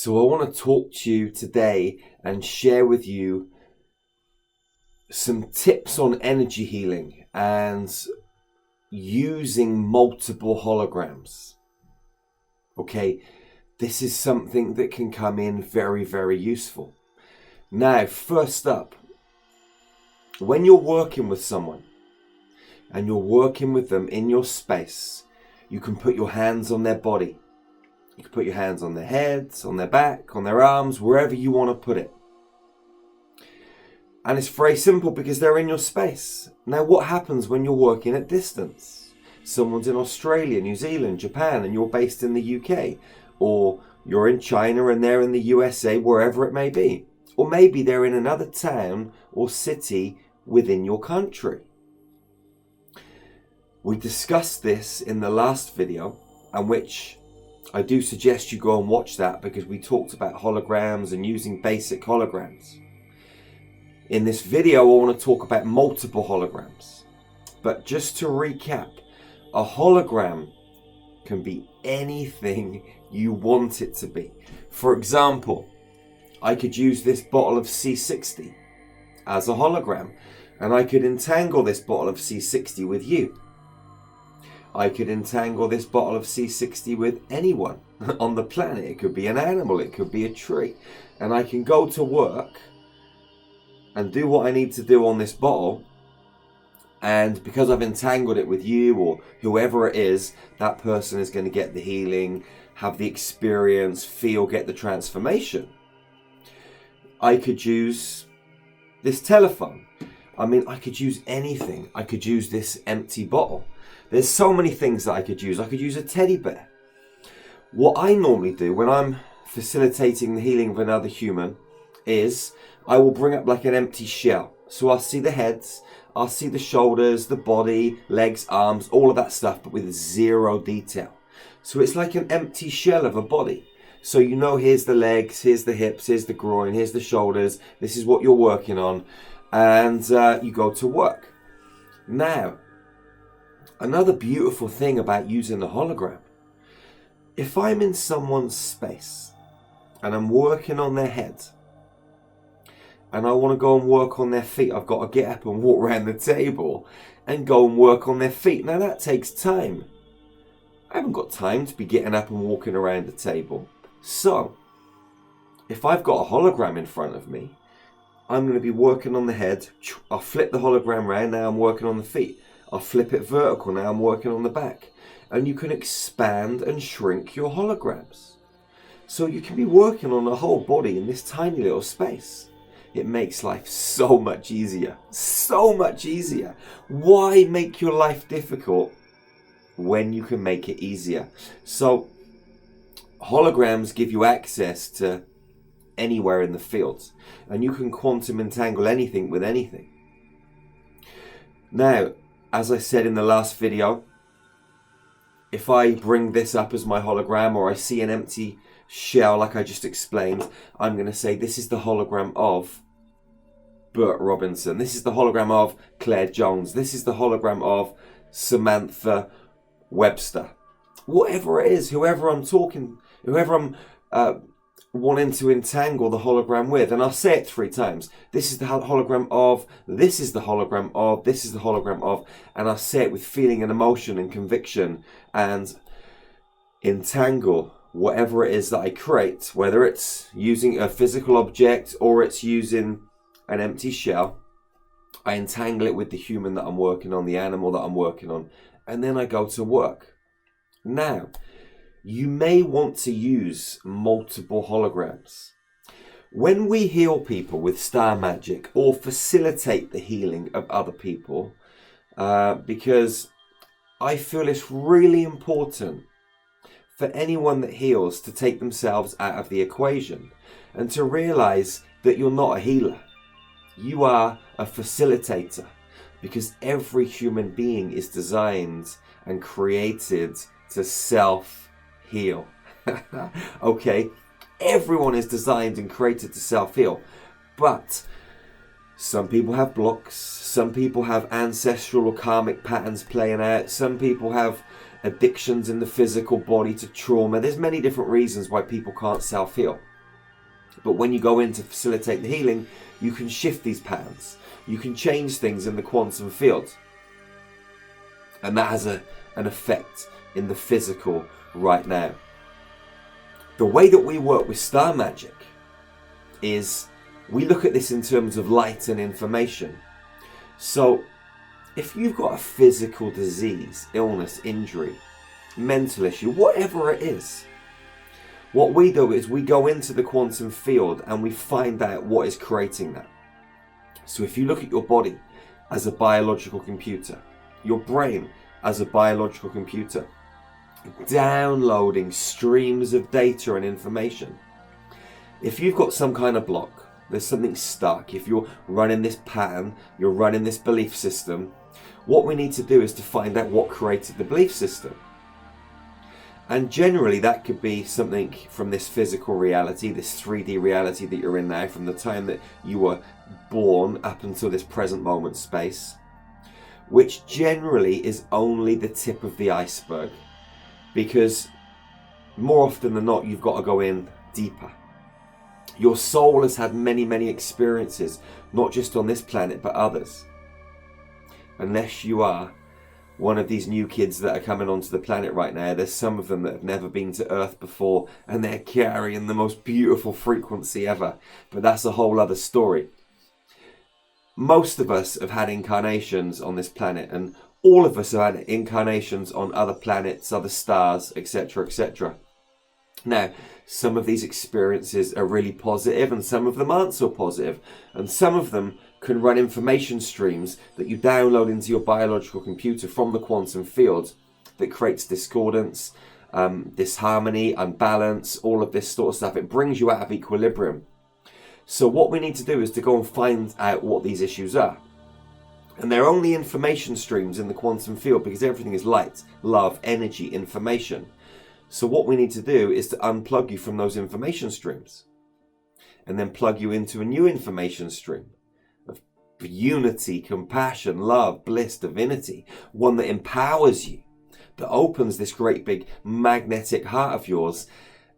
So I want to talk to you today and share with you some tips on energy healing and using multiple holograms. Okay, this is something that can come in very, very useful. Now, first up, when you're working with someone and you're working with them in your space, you can put your hands on their body. You can put your hands on their heads, on their back, on their arms, wherever you want to put it. And it's very simple because they're in your space. Now, what happens when you're working at distance? Someone's in Australia, New Zealand, Japan, and you're based in the UK. Or you're in China and they're in the USA, wherever it may be. Or maybe they're in another town or city within your country. We discussed this in the last video, and which I do suggest you go and watch that because we talked about holograms and using basic holograms. In this video, I want to talk about multiple holograms. But just to recap, a hologram can be anything you want it to be. For example, I could use this bottle of C60 as a hologram, and I could entangle this bottle of C60 with you. I could entangle this bottle of C60 with anyone on the planet. It could be an animal, it could be a tree. And I can go to work and do what I need to do on this bottle. And because I've entangled it with you or whoever it is, that person is going to get the healing, have the experience, get the transformation. I could use this telephone. I could use anything. I could use this empty bottle. There's so many things that I could use. I could use a teddy bear. What I normally do when I'm facilitating the healing of another human is I will bring up like an empty shell. So I'll see the heads, I'll see the shoulders, the body, legs, arms, all of that stuff, but with zero detail. So it's like an empty shell of a body. So you know, here's the legs, here's the hips, here's the groin, here's the shoulders. This is what you're working on. And you go to work. Now, another beautiful thing about using the hologram, if I'm in someone's space and I'm working on their head and I want to go and work on their feet, I've got to get up and walk around the table and go and work on their feet. Now that takes time. I haven't got time to be getting up and walking around the table. So, if I've got a hologram in front of me, I'm going to be working on the head. I'll flip the hologram around, now I'm working on the feet. I'll flip it vertical, now I'm working on the back. And you can expand and shrink your holograms. So you can be working on the whole body in this tiny little space. It makes life so much easier. So much easier. Why make your life difficult when you can make it easier? So holograms give you access to anywhere in the field. And you can quantum entangle anything with anything. Now, as I said in the last video, if I bring this up as my hologram or I see an empty shell like I just explained, I'm going to say this is the hologram of Bert Robinson. This is the hologram of Claire Jones. This is the hologram of Samantha Webster. Whatever it is, whoever I'm wanting to entangle the hologram with, and I'll say it 3 times. This is the hologram of, this is the hologram of, this is the hologram of, and I'll say it with feeling and emotion and conviction and entangle whatever it is that I create, whether it's using a physical object or it's using an empty shell. I entangle it with the human that I'm working on, the animal that I'm working on, and then I go to work. Now, you may want to use multiple holograms. When we heal people with star magic or facilitate the healing of other people, because I feel it's really important for anyone that heals to take themselves out of the equation and to realize that you're not a healer. You are a facilitator, because every human being is designed and created to self-heal. Okay, everyone is designed and created to self-heal, but some people have blocks, some people have ancestral or karmic patterns playing out, some people have addictions in the physical body to trauma. There's many different reasons why people can't self-heal. But when you go in to facilitate the healing, you can shift these patterns. You can change things in the quantum field. And that has an effect in the physical right now. The way that we work with star magic is we look at this in terms of light and information. So if you've got a physical disease, illness, injury, mental issue, whatever it is, what we do is we go into the quantum field and we find out what is creating that. So if you look at your body as a biological computer, your brain as a biological computer, downloading streams of data and information. If you've got some kind of block, there's something stuck, if you're running this pattern, you're running this belief system, what we need to do is to find out what created the belief system. And generally that could be something from this physical reality, this 3D reality that you're in now, from the time that you were born up until this present moment space, which generally is only the tip of the iceberg, because more often than not you've got to go in deeper. Your soul has had many, many experiences, not just on this planet but others. Unless you are one of these new kids that are coming onto the planet right now, there's some of them that have never been to Earth before and they're carrying the most beautiful frequency ever. But that's a whole other story. Most of us have had incarnations on this planet, and all of us have had incarnations on other planets, other stars, etc., etc. Now, some of these experiences are really positive and some of them aren't so positive, and some of them can run information streams that you download into your biological computer from the quantum field that creates discordance, disharmony, unbalance, all of this sort of stuff. It brings you out of equilibrium. So what we need to do is to go and find out what these issues are. And they're only information streams in the quantum field because everything is light, love, energy, information. So what we need to do is to unplug you from those information streams and then plug you into a new information stream of unity, compassion, love, bliss, divinity, one that empowers you, that opens this great big magnetic heart of yours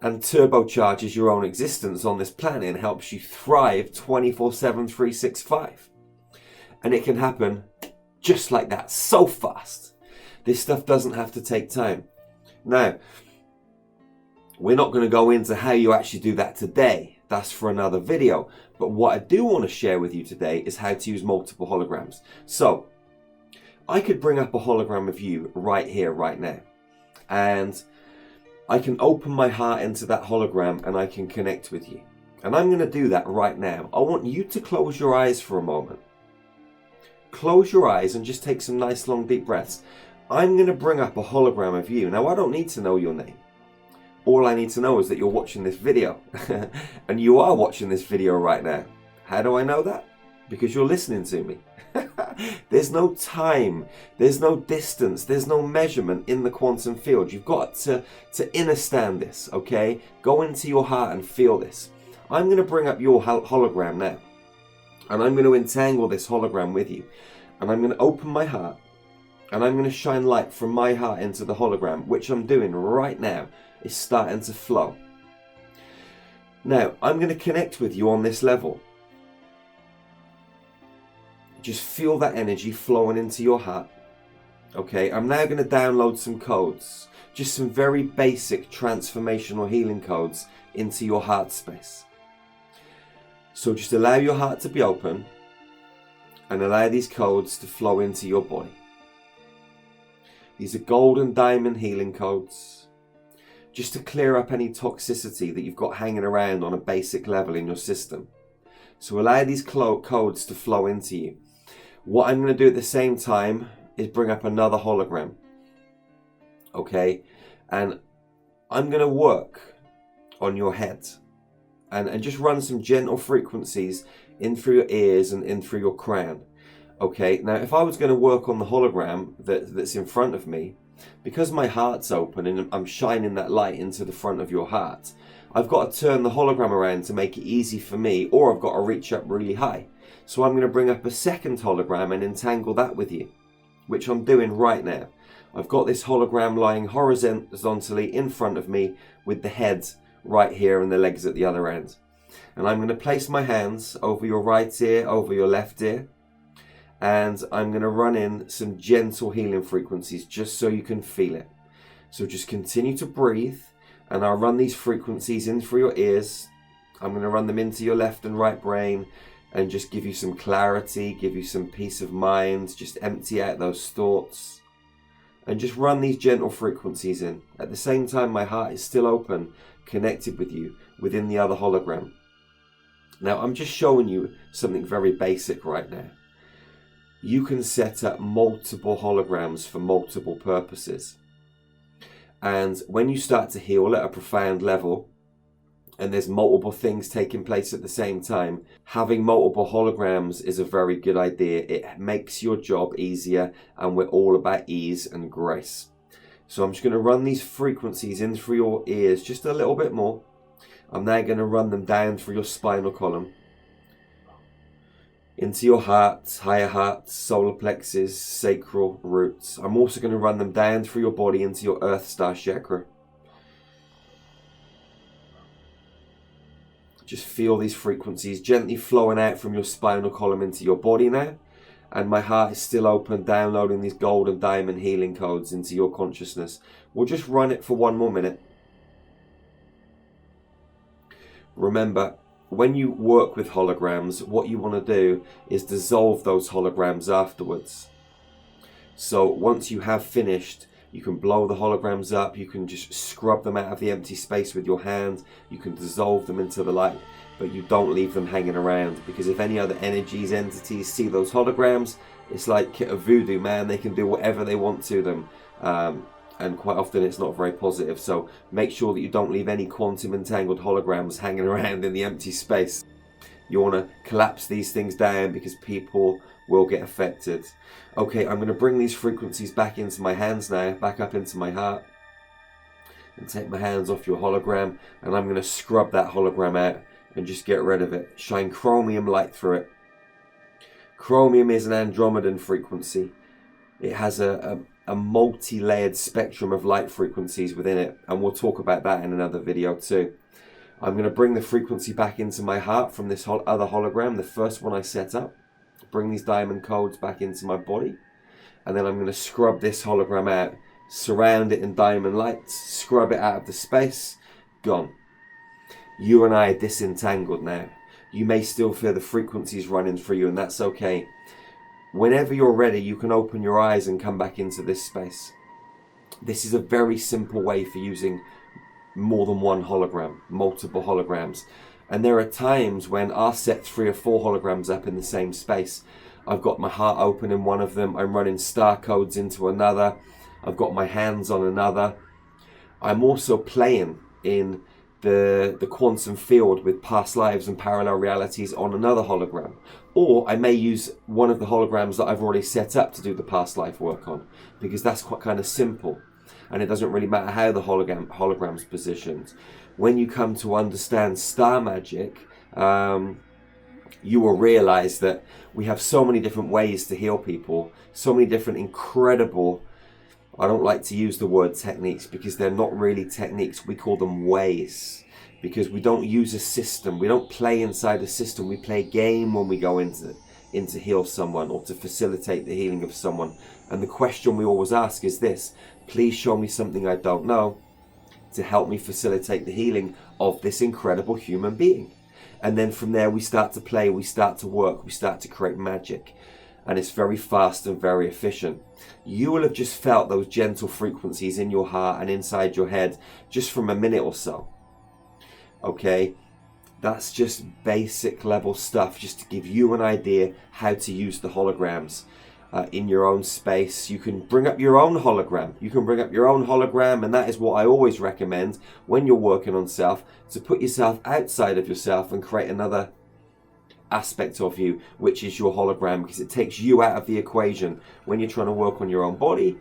and turbocharges your own existence on this planet and helps you thrive 24/7, 365. And it can happen just like that, so fast. This stuff doesn't have to take time. Now, we're not going to go into how you actually do that today. That's for another video. But what I do want to share with you today is how to use multiple holograms. So, I could bring up a hologram of you right here, right now. And I can open my heart into that hologram and I can connect with you. And I'm going to do that right now. I want you to close your eyes for a moment. Close your eyes and just take some nice long deep breaths. I'm going to bring up a hologram of you. Now, I don't need to know your name. All I need to know is that you're watching this video. And you are watching this video right now. How do I know that? Because you're listening to me. There's no time, there's no distance, there's no measurement in the quantum field. You've got to understand this, okay? Go into your heart and feel this. I'm going to bring up your hologram now. And I'm going to entangle this hologram with you. And I'm going to open my heart. And I'm going to shine light from my heart into the hologram, which I'm doing right now. It's starting to flow. Now, I'm going to connect with you on this level. Just feel that energy flowing into your heart. Okay, I'm now going to download some codes. Just some very basic transformational healing codes into your heart space. So just allow your heart to be open and allow these codes to flow into your body. These are golden diamond healing codes, just to clear up any toxicity that you've got hanging around on a basic level in your system. So allow these codes to flow into you. What I'm going to do at the same time is bring up another hologram. Okay, and I'm going to work on your head. And just run some gentle frequencies in through your ears and in through your crown. Okay, now if I was going to work on the hologram that's in front of me, because my heart's open and I'm shining that light into the front of your heart, I've got to turn the hologram around to make it easy for me, or I've got to reach up really high. So I'm going to bring up a second hologram and entangle that with you, which I'm doing right now. I've got this hologram lying horizontally in front of me with the head right here and the legs at the other end. And I'm going to place my hands over your right ear, over your left ear, and I'm going to run in some gentle healing frequencies just so you can feel it. So just continue to breathe, and I'll run these frequencies in through your ears. I'm going to run them into your left and right brain and just give you some clarity, give you some peace of mind, just empty out those thoughts and just run these gentle frequencies in. At the same time, my heart is still open, connected with you within the other hologram. Now, I'm just showing you something very basic right now. You can set up multiple holograms for multiple purposes. And when you start to heal at a profound level, and there's multiple things taking place at the same time, having multiple holograms is a very good idea. It makes your job easier, and we're all about ease and grace. So I'm just going to run these frequencies in through your ears just a little bit more. I'm now going to run them down through your spinal column, into your heart, higher heart, solar plexus, sacral roots. I'm also going to run them down through your body into your Earth Star chakra. Just feel these frequencies gently flowing out from your spinal column into your body now. And my heart is still open, downloading these gold and diamond healing codes into your consciousness. We'll just run it for one more minute. Remember, when you work with holograms, what you want to do is dissolve those holograms afterwards. So once you have finished, you can blow the holograms up, you can just scrub them out of the empty space with your hand, you can dissolve them into the light, but you don't leave them hanging around, because if any other energies, entities see those holograms, it's like a voodoo, man. They can do whatever they want to them, and quite often it's not very positive. So make sure that you don't leave any quantum entangled holograms hanging around in the empty space. You want to collapse these things down because people will get affected. Okay, I'm going to bring these frequencies back into my hands now, back up into my heart, and take my hands off your hologram, and I'm going to scrub that hologram out and just get rid of it. Shine chromium light through it. Chromium is an Andromedan frequency. It has a multi-layered spectrum of light frequencies within it, and we'll talk about that in another video too. I'm going to bring the frequency back into my heart from this other hologram, the first one I set up. Bring these diamond codes back into my body, and then I'm going to scrub this hologram out, surround it in diamond lights, scrub it out of the space. Gone. You and I are disentangled now. You may still feel the frequencies running through you, and that's okay. Whenever you're ready, you can open your eyes and come back into this space. This is a very simple way for using more than one hologram, multiple holograms. And there are times when I'll set 3 or 4 holograms up in the same space. I've got my heart open in one of them, I'm running star codes into another, I've got my hands on another. I'm also playing in the quantum field with past lives and parallel realities on another hologram. Or I may use one of the holograms that I've already set up to do the past life work on, because that's quite kind of simple. And it doesn't really matter how the hologram's positioned. When you come to understand star magic, you will realize that we have so many different ways to heal people, so many different incredible, I don't like to use the word techniques because they're not really techniques, we call them ways, because we don't use a system, we don't play inside a system, we play a game when we go into heal someone or to facilitate the healing of someone. And the question we always ask is this: please show me something I don't know to help me facilitate the healing of this incredible human being. And then from there we start to play, we start to work, we start to create magic. And it's very fast and very efficient. You will have just felt those gentle frequencies in your heart and inside your head just from a minute or so. Okay, that's just basic level stuff, just to give you an idea how to use the holograms in your own space. You can bring up your own hologram. You can bring up your own hologram, and that is what I always recommend when you're working on self, to put yourself outside of yourself and create another aspect of you, which is your hologram, because it takes you out of the equation. When you're trying to work on your own body,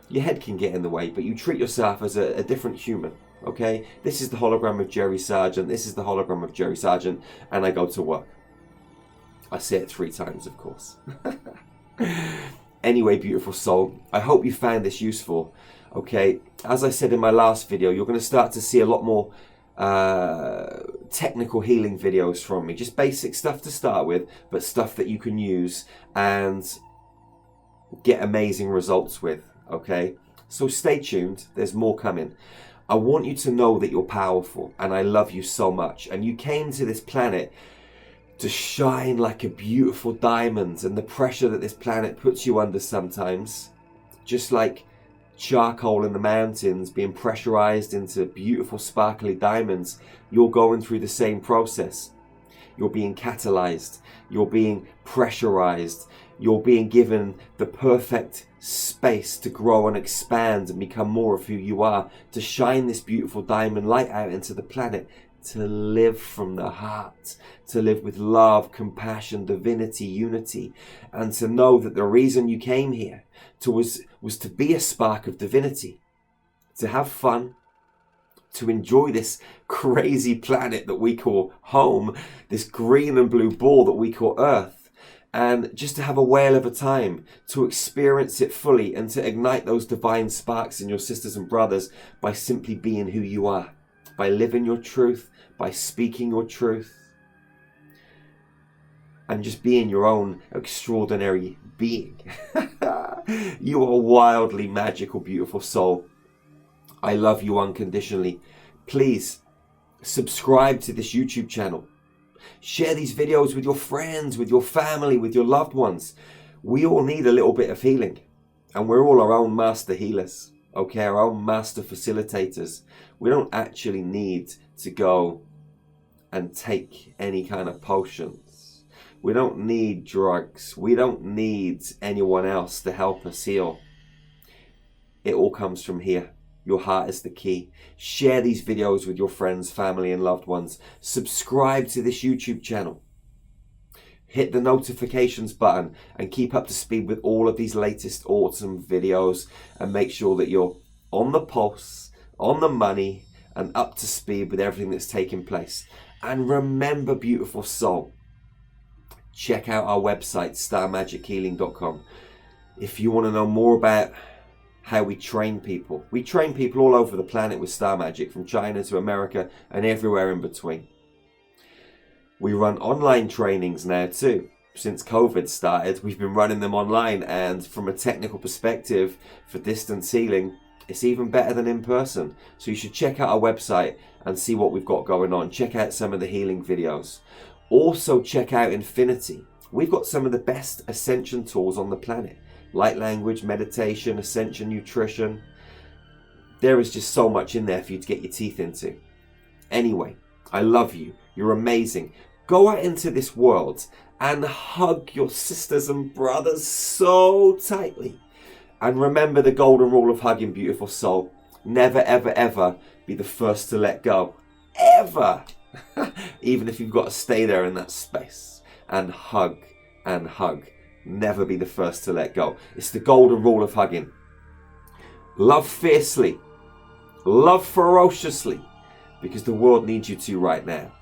your head can get in the way, but you treat yourself as a different human. Okay, this is the hologram of Jerry Sargent, this is the hologram of Jerry Sargent, and I go to work. I say it 3 times, of course. Anyway, beautiful soul, I hope you found this useful. Okay, as I said in my last video, you're going to start to see a lot more technical healing videos from me. Just basic stuff to start with, but stuff that you can use and get amazing results with, okay? So stay tuned, there's more coming. I want you to know that you're powerful, and I love you so much. And you came to this planet to shine like a beautiful diamond, and the pressure that this planet puts you under sometimes, just like charcoal in the mountains being pressurized into beautiful sparkly diamonds, you're going through the same process. You're being catalyzed, you're being pressurized, you're being given the perfect space to grow and expand and become more of who you are, to shine this beautiful diamond light out into the planet, to live from the heart, to live with love, compassion, divinity, unity, and to know that the reason you came here was to be a spark of divinity, to have fun, to enjoy this crazy planet that we call home, this green and blue ball that we call Earth, and just to have a whale of a time, to experience it fully and to ignite those divine sparks in your sisters and brothers by simply being who you are, by living your truth, by speaking your truth, and just being your own extraordinary being. You are a wildly magical, beautiful soul. I love you unconditionally. Please subscribe to this YouTube channel. Share these videos with your friends, with your family, with your loved ones. We all need a little bit of healing, and we're all our own master healers, okay, our own master facilitators. We don't actually need to go and take any kind of potions. We don't need drugs. We don't need anyone else to help us heal. It all comes from here. Your heart is the key. Share these videos with your friends, family, and loved ones. Subscribe to this YouTube channel. Hit the notifications button and keep up to speed with all of these latest awesome videos, and make sure that you're on the pulse, on the money, and up to speed with everything that's taking place. And remember, beautiful soul, check out our website, starmagichealing.com. If you want to know more about how we train people all over the planet with Star Magic, from China to America and everywhere in between. We run online trainings now too. Since COVID started, we've been running them online, and from a technical perspective for distance healing, it's even better than in person. So you should check out our website and see what we've got going on. Check out some of the healing videos. Also check out Infinity. We've got some of the best ascension tools on the planet. Light language, meditation, ascension, nutrition. There is just so much in there for you to get your teeth into. Anyway, I love you. You're amazing. Go out into this world and hug your sisters and brothers so tightly. And remember the golden rule of hugging, beautiful soul. Never, ever, ever be the first to let go. Ever. Even if you've got to stay there in that space and hug and hug. Never be the first to let go. It's the golden rule of hugging. Love fiercely. Love ferociously. Because the world needs you to right now.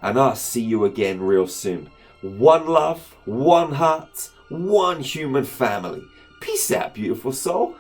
And I'll see you again real soon. One love, one heart, one human family. Peace out, beautiful soul.